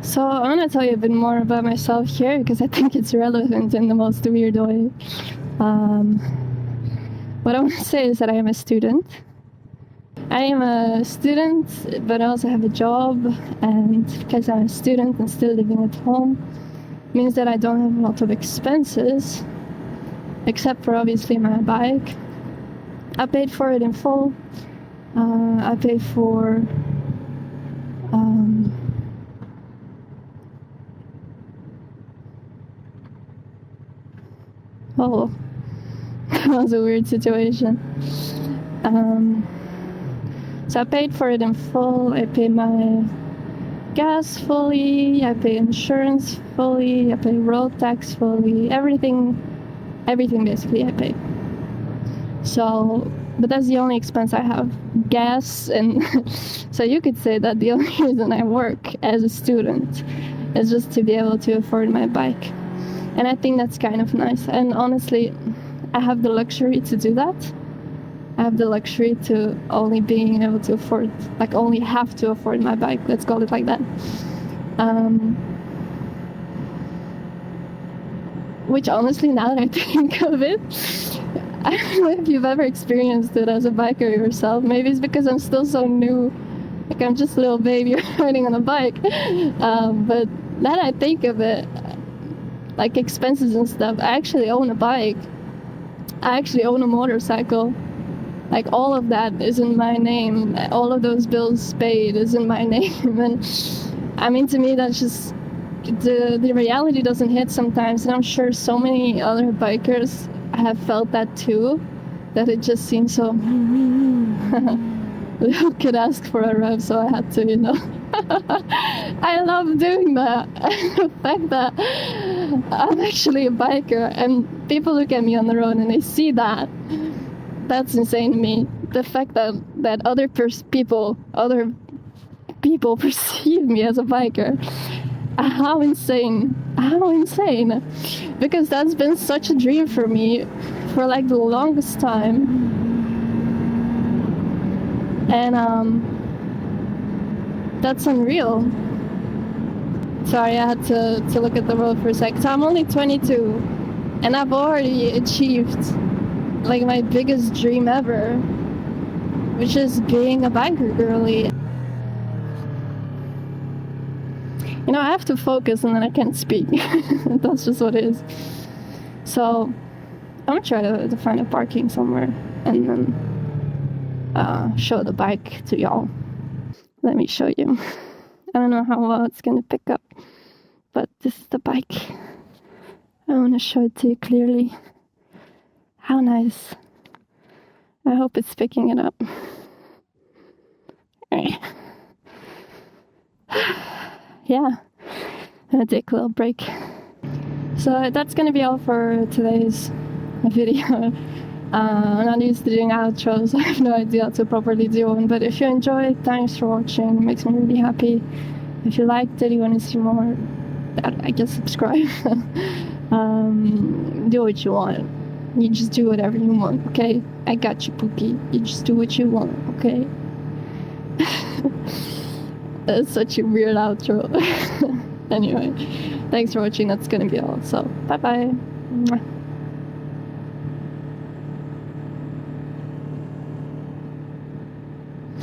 So I want to tell you a bit more about myself here because I think it's relevant in the most weird way. What I want to say is that I am a student. I am a student, but I also have a job, and because I'm a student and still living at home, means that I don't have a lot of expenses, except for obviously my bike. I paid for it in full. I paid for oh, that was a weird situation. So I paid for it in full. I pay my gas fully. I pay insurance fully. I pay road tax fully. Everything basically I pay. So, but that's the only expense I have, gas, and so you could say that the only reason I work as a student is just to be able to afford my bike. And I think that's kind of nice. And honestly, I have the luxury to do that. I have the luxury to only being able to afford, like only have to afford my bike, let's call it like that. Which honestly, now that I think of it, I don't know if you've ever experienced it as a biker yourself. Maybe it's because I'm still so new. Like I'm just a little baby riding on a bike. But now that I think of it, like expenses and stuff, I actually own a bike. I actually own a motorcycle. Like all of that is in my name. All of those bills paid is in my name. And I mean, to me, that's just, the reality doesn't hit sometimes. And I'm sure so many other bikers have felt that too, that it just seems so, who could ask for a rev, so I had to, I love doing that. The fact that I'm actually a biker and people look at me on the road and they see that, that's insane to me. The fact that other people perceive me as a biker. How insane. Because that's been such a dream for me for like the longest time. And that's unreal. Sorry, I had to look at the road for a sec. So I'm only 22 and I've already achieved like my biggest dream ever, which is being a biker girly. I have to focus and then I can't speak. That's just what it is. So I'm gonna try to find a parking somewhere and then show the bike to y'all. Let me show you. I don't know how well it's gonna pick up, but this is the bike. I want to show it to you clearly. How nice. I hope it's picking it up. Yeah, I'm gonna take a little break. So that's gonna be all for today's video. I'm not used to doing outros, I have no idea how to properly do one, but if you enjoyed, thanks for watching, it makes me really happy. If you liked it, you want to see more, I guess subscribe. Do what you want. You just do whatever you want, okay? I got you, Pookie. You just do what you want, okay? That's such a weird outro. Anyway, thanks for watching. That's gonna be all. So, bye-bye.